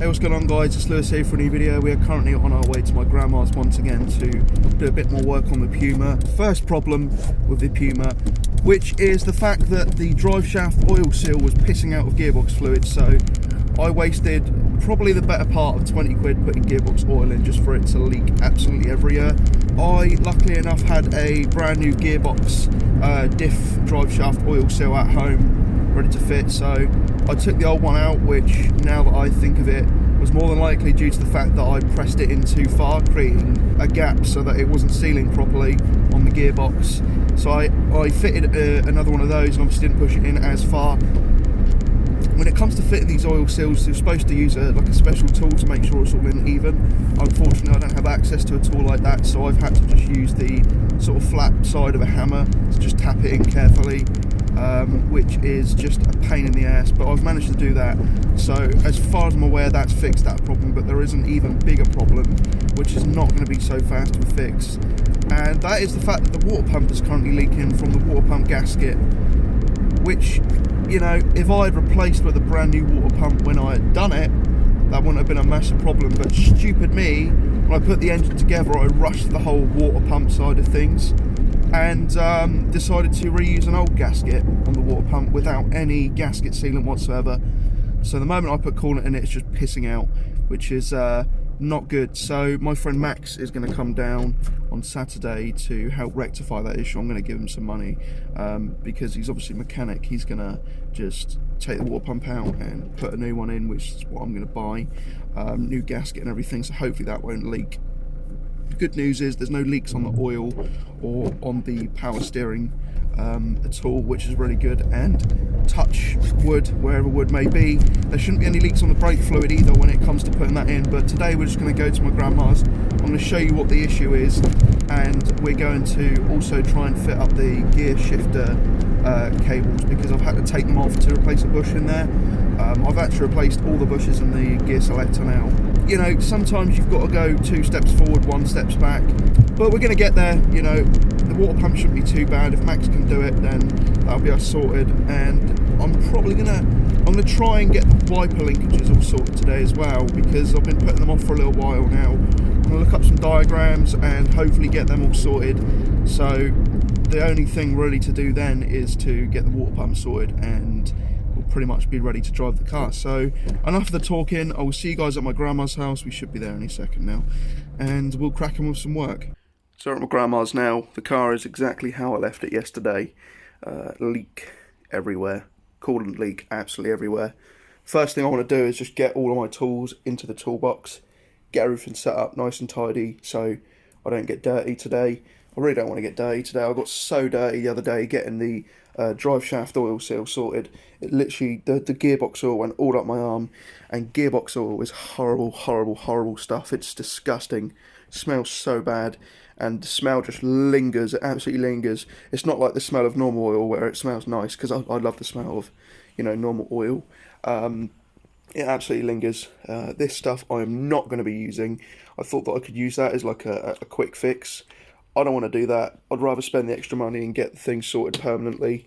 Hey, what's going on guys, it's Lewis here for a new video. We are currently on our way to my grandma's once again to do a bit more work on the Puma. First problem with the Puma, which is the fact that the drive shaft oil seal was pissing out of gearbox fluid, so I wasted probably the better part of 20 quid putting gearbox oil in just for it to leak absolutely every year. I, luckily enough, had a brand new gearbox diff drive shaft oil seal at home ready to fit, so I took the old one out, which now that I think of it was more than likely due to the fact that I pressed it in too far, creating a gap so that it wasn't sealing properly on the gearbox. So I fitted another one of those and obviously didn't push it in as far. When it comes to fitting these oil seals, you're supposed to use like a special tool to make sure it's all in even. Unfortunately, I don't have access to a tool like that, so I've had to just use the sort of flat side of a hammer to just tap it in carefully, which is just a pain in the ass, but I've managed to do that. So as far as I'm aware, that's fixed that problem, but there is an even bigger problem, which is not going to be so fast to fix, and that is the fact that the water pump is currently leaking from the water pump gasket, which, you know, if I had replaced with a brand new water pump when I had done it, that wouldn't have been a massive problem. But stupid me, when I put the engine together, I rushed the whole water pump side of things and decided to reuse an old gasket on the water pump without any gasket sealant whatsoever. So the moment I put coolant in it, it's just pissing out, which is not good. So my friend Max is going to come down on Saturday to help rectify that issue. I'm going to give him some money because he's obviously a mechanic. He's going to just take the water pump out and put a new one in, which is what I'm going to buy, new gasket and everything, so hopefully that won't leak. The good news is there's no leaks on the oil or on the power steering at all, which is really good, and touch wood wherever wood may be, there shouldn't be any leaks on the brake fluid either when it comes to putting that in. But today we're just going to go to my grandma's. I'm going to show you what the issue is, and we're going to also try and fit up the gear shifter cables, because I've had to take them off to replace a bush in there. I've actually replaced all the bushes in the gear selector now. You know, sometimes you've got to go 2 steps forward, 1 steps back, but we're going to get there. You know, the water pump shouldn't be too bad. If Max can do it, then that'll be us sorted. And I'm gonna try and get the wiper linkages all sorted today as well, because I've been putting them off for a little while now. I'm gonna look up some diagrams and hopefully get them all sorted. So the only thing really to do then is to get the water pump sorted, and we'll pretty much be ready to drive the car. So enough of the talking. I will see you guys at my grandma's house. We should be there any second now, and we'll crack on with some work. So at my grandma's now. The car is exactly how I left it yesterday. Leak everywhere, coolant leak absolutely everywhere. First thing I want to do is just get all of my tools into the toolbox, get everything set up nice and tidy so I don't get dirty today. I really don't want to get dirty today. I got so dirty the other day getting the drive shaft oil seal sorted. It literally, the gearbox oil went all up my arm, and gearbox oil is horrible, horrible, horrible stuff. It's disgusting. It smells so bad, and the smell just lingers. It absolutely lingers. It's not like the smell of normal oil where it smells nice, because I love the smell of, you know, normal oil. It absolutely lingers. This stuff I am not going to be using. I thought that I could use that as like a quick fix. I don't want to do that. I'd rather spend the extra money and get things sorted permanently.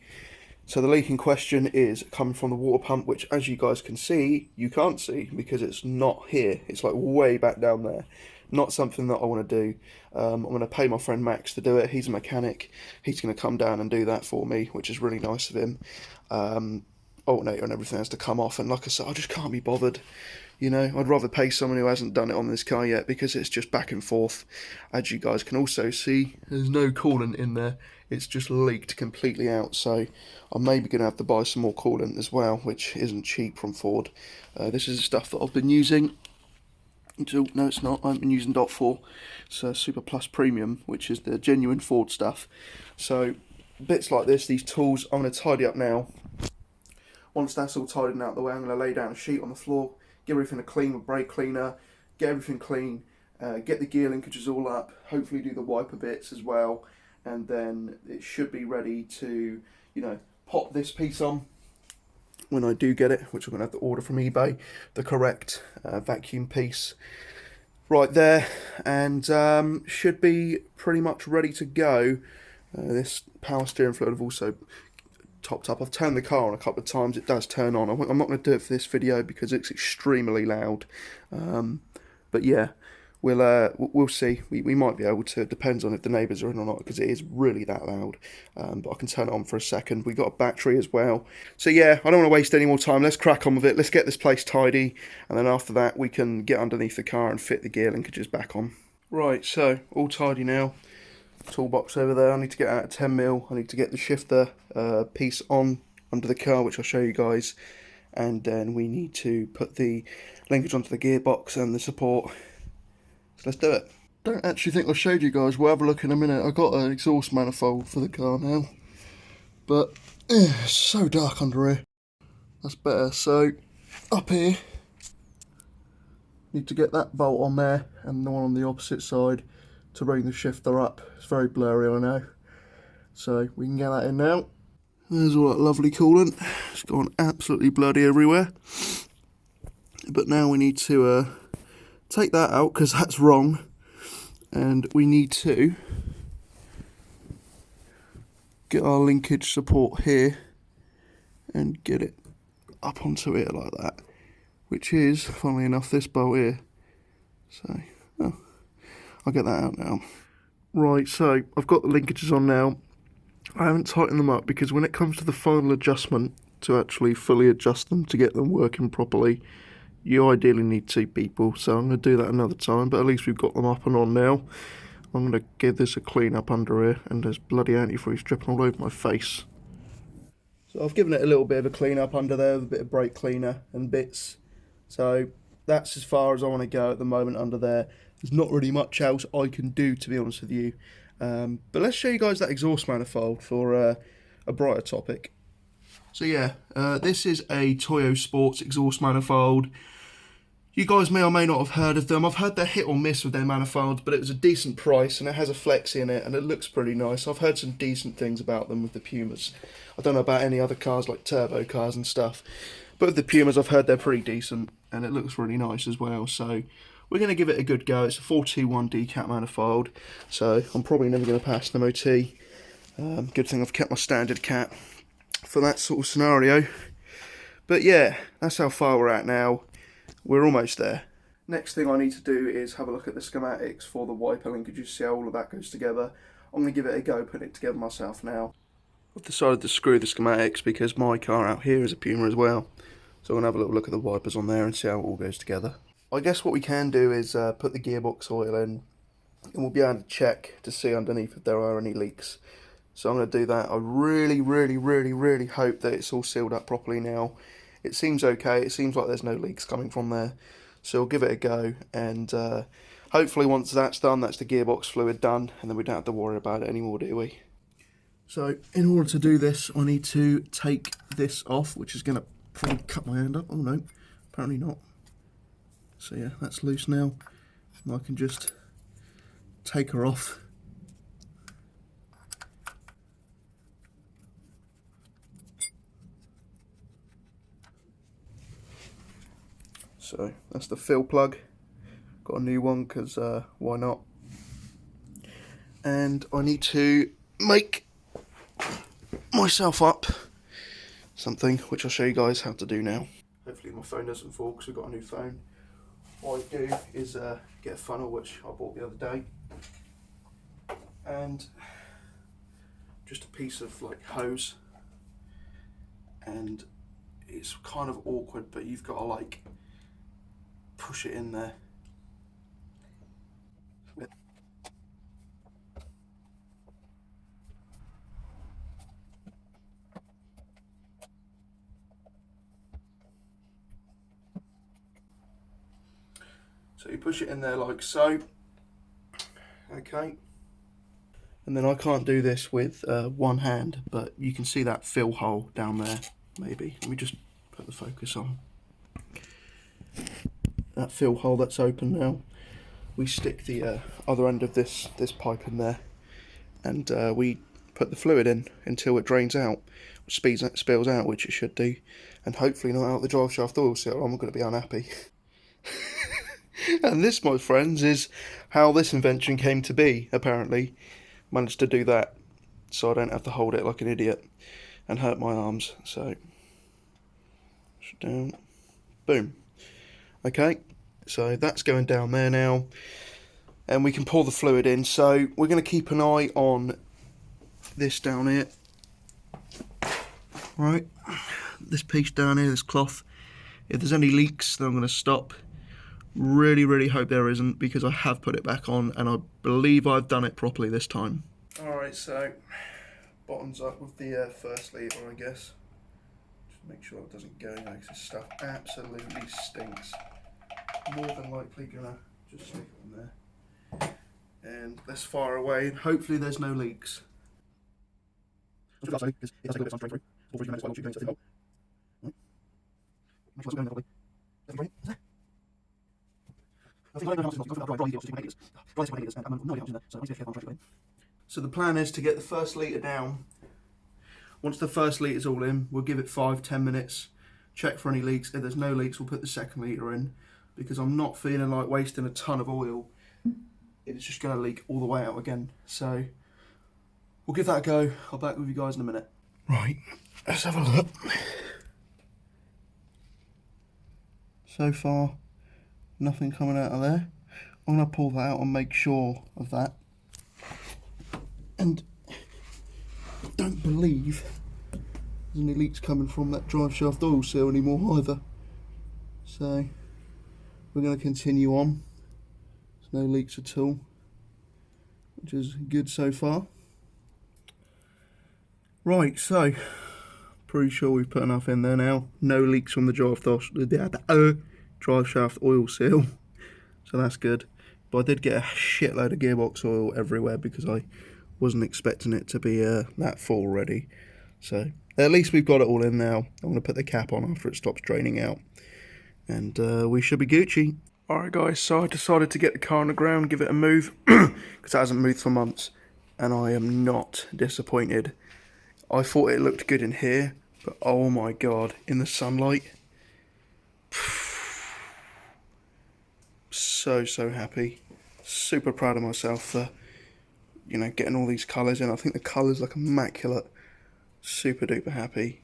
So the leak in question is coming from the water pump, which, as you guys can see, you can't see because it's not here. It's like way back down there. Not something that I want to do. I'm going to pay my friend Max to do it. He's a mechanic. He's going to come down and do that for me, which is really nice of him. Alternator and everything has to come off, and like I said, I just can't be bothered. You know, I'd rather pay someone who hasn't done it on this car yet, because it's just back and forth. As you guys can also see, there's no coolant in there. It's just leaked completely out, so I'm maybe going to have to buy some more coolant as well, which isn't cheap from Ford. This is the stuff that I've been using. No, it's not. I've been using DOT4. It's Super Plus Premium, which is the genuine Ford stuff. So bits like this, these tools, I'm going to tidy up now. Once that's all tidied out of the way, I'm going to lay down a sheet on the floor, get everything clean with brake cleaner, get everything clean, get the gear linkages all up, hopefully do the wiper bits as well, and then it should be ready to, you know, pop this piece on when I do get it, which I'm going to have to order from eBay, the correct vacuum piece right there, and should be pretty much ready to go. This power steering fluid I've also topped up. I've turned the car on a couple of times. It does turn on. I'm not going to do it for this video because it's extremely loud. But yeah, we'll see. We might be able to. It depends on if the neighbours are in or not, because it is really that loud. But I can turn it on for a second. We've got a battery as well. So yeah, I don't want to waste any more time. Let's crack on with it. Let's get this place tidy, and then after that we can get underneath the car and fit the gear linkages back on. Right, so all tidy now. Toolbox over there. I need to get out a 10mm. I need to get the shifter piece on under the car, which I'll show you guys, and then we need to put the linkage onto the gearbox and the support. So let's do it. Don't actually think I showed you guys. We'll have a look in a minute. I got an exhaust manifold for the car now, but it's so dark under here. That's better. So up here, need to get that bolt on there and the one on the opposite side to bring the shifter up. It's very blurry, I know. So we can get that in now. There's all that lovely coolant. It's gone absolutely bloody everywhere. But now we need to take that out because that's wrong. And we need to get our linkage support here and get it up onto it like that. Which is, funnily enough, this bolt here. So, oh, I'll get that out now. Right, so I've got the linkages on now. I haven't tightened them up because when it comes to the final adjustment, to actually fully adjust them to get them working properly, you ideally need two people. So I'm going to do that another time, but at least we've got them up and on now. I'm going to give this a clean up under here, and there's bloody antifreeze dripping all over my face. So I've given it a little bit of a clean up under there with a bit of brake cleaner and bits. So that's as far as I want to go at the moment under there. There's not really much else I can do, to be honest with you. But let's show you guys that exhaust manifold for a brighter topic. So yeah, this is a Toyo Sports exhaust manifold. You guys may or may not have heard of them. I've heard they're hit or miss with their manifolds, but it was a decent price and it has a flexi in it and it looks pretty nice. I've heard some decent things about them with the Pumas. I don't know about any other cars like turbo cars and stuff, but with the Pumas I've heard they're pretty decent and it looks really nice as well. So we're going to give it a good go. It's a 421 D-cap manifold, so I'm probably never going to pass an MOT. Good thing I've kept my standard cap for that sort of scenario. But yeah, that's how far we're at now. We're almost there. Next thing I need to do is have a look at the schematics for the wiper linkages, see how all of that goes together. I'm going to give it a go, putting it together myself now. I've decided to screw the schematics because my car out here is a Puma as well. So I'm going to have a little look at the wipers on there and see how it all goes together. I guess what we can do is put the gearbox oil in and we'll be able to check to see underneath if there are any leaks. So I'm going to do that. I really hope that it's all sealed up properly now. It seems okay. It seems like there's no leaks coming from there. So we'll give it a go, and hopefully once that's done, that's the gearbox fluid done, and then we don't have to worry about it anymore, do we? So in order to do this, I need to take this off, which is going to probably cut my hand up. Oh no, apparently not. So yeah, that's loose now. And I can just take her off. So that's the fill plug. Got a new one because why not? And I need to make myself up something which I'll show you guys how to do now. Hopefully my phone doesn't fall because we've got a new phone. What I do is get a funnel which I bought the other day, and just a piece of like hose, and it's kind of awkward, but you've got to like push it in there. So you push it in there like so. Okay. And then I can't do this with one hand, but you can see that fill hole down there, maybe. Let me just put the focus on. That fill hole that's open now. We stick the other end of this pipe in there, and we put the fluid in until it drains out, which spills out, which it should do, and hopefully not out the drive shaft oil seal. I'm going to be unhappy. And this, my friends, is how this invention came to be, apparently. Managed to do that, so I don't have to hold it like an idiot. and hurt my arms. So down, boom. Okay, so that's going down there now, and we can pour the fluid in. So we're going to keep an eye on this down here, right? This piece down here, this cloth. If there's any leaks, then I'm going to stop. Really hope there isn't, because I have put it back on and I believe I've done it properly this time. Alright, so bottoms up with the first litre, I guess. Just make sure it doesn't go in there, because this stuff absolutely stinks. More than likely gonna just stick it in there. And let's fire away, and hopefully there's no leaks. So the plan is to get the first litre down. Once the first litre's all in, we'll give it 5-10 minutes, check for any leaks. If there's no leaks, we'll put the second litre in, because I'm not feeling like wasting a ton of oil. It's just going to leak all the way out again. So we'll give that a go. I'll be back with you guys in a minute. Right, let's have a look. So far, nothing coming out of there. I'm going to pull that out and make sure of that. And I don't believe there's any leaks coming from that drive shaft oil seal anymore either. So we're going to continue on. There's no leaks at all, which is good so far. Right, so pretty sure we've put enough in there now. No leaks from the drive shaft oil seal, so that's good. But I did get a shitload of gearbox oil everywhere because I wasn't expecting it to be that full already. So at least we've got it all in now. I'm going to put the cap on after it stops draining out, and we should be Gucci. Alright guys, so I decided to get the car on the ground, give it a move, because it hasn't moved for months, and I am not disappointed. I thought it looked good in here, but oh my god, in the sunlight, so happy. Super proud of myself for, you know, getting all these colours in. I think the colours look immaculate. Super duper happy.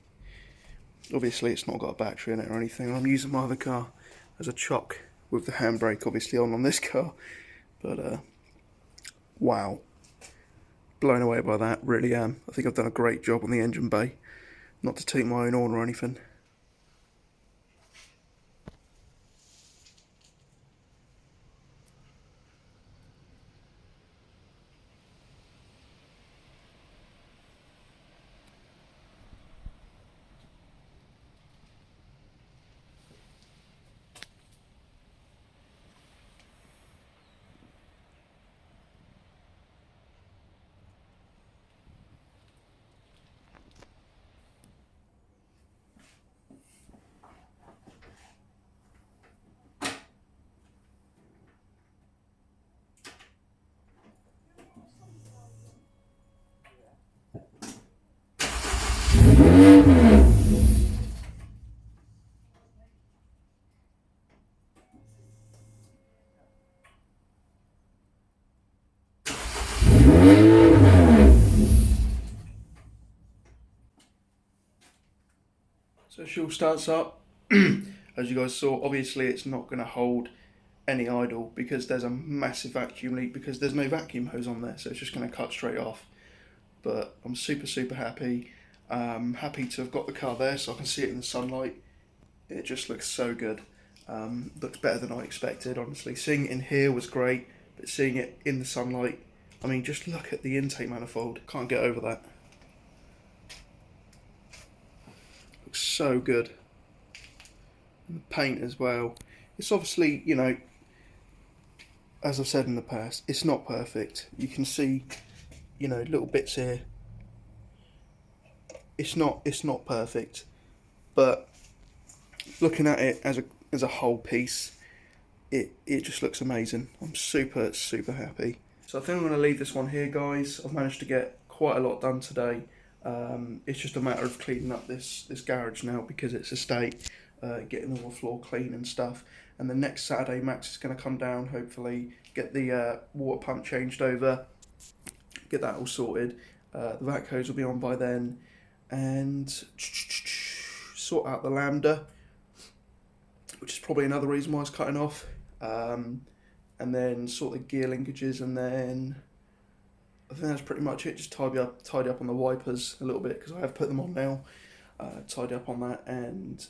Obviously it's not got a battery in it or anything. I'm using my other car as a chock with the handbrake obviously on this car. But wow. Blown away by that, really am. I think I've done a great job on the engine bay. Not to toot my own horn or anything. So she all starts up. As you guys saw, obviously it's not going to hold any idle because there's a massive vacuum leak, because there's no vacuum hose on there, so it's just going to cut straight off. But I'm super happy. Happy to have got the car there so I can see it in the sunlight. It just looks so good. Looks better than I expected, honestly. Seeing it in here was great, but seeing it in the sunlight, I mean, just look at the intake manifold. Can't get over that. Looks so good. And the paint as well. It's obviously, you know, as I've said in the past, it's not perfect. You can see, you know, little bits here. It's not perfect, but looking at it as a whole piece, it just looks amazing. I'm super happy. So I think I'm going to leave this one here, guys. I've managed to get quite a lot done today. It's just a matter of cleaning up this garage now, because it's a state, getting all the floor clean and stuff. And the next Saturday, Max is going to come down, hopefully, get the water pump changed over, get that all sorted. The vac hose will be on by then. and sort out the lambda, which is probably another reason why it's cutting off, and then sort the gear linkages, and then I think that's pretty much it. Just tidy up on the wipers a little bit because I have put them on now. Tidy up on that, and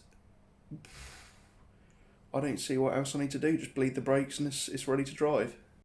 I don't see what else I need to do. Just bleed the brakes and it's ready to drive.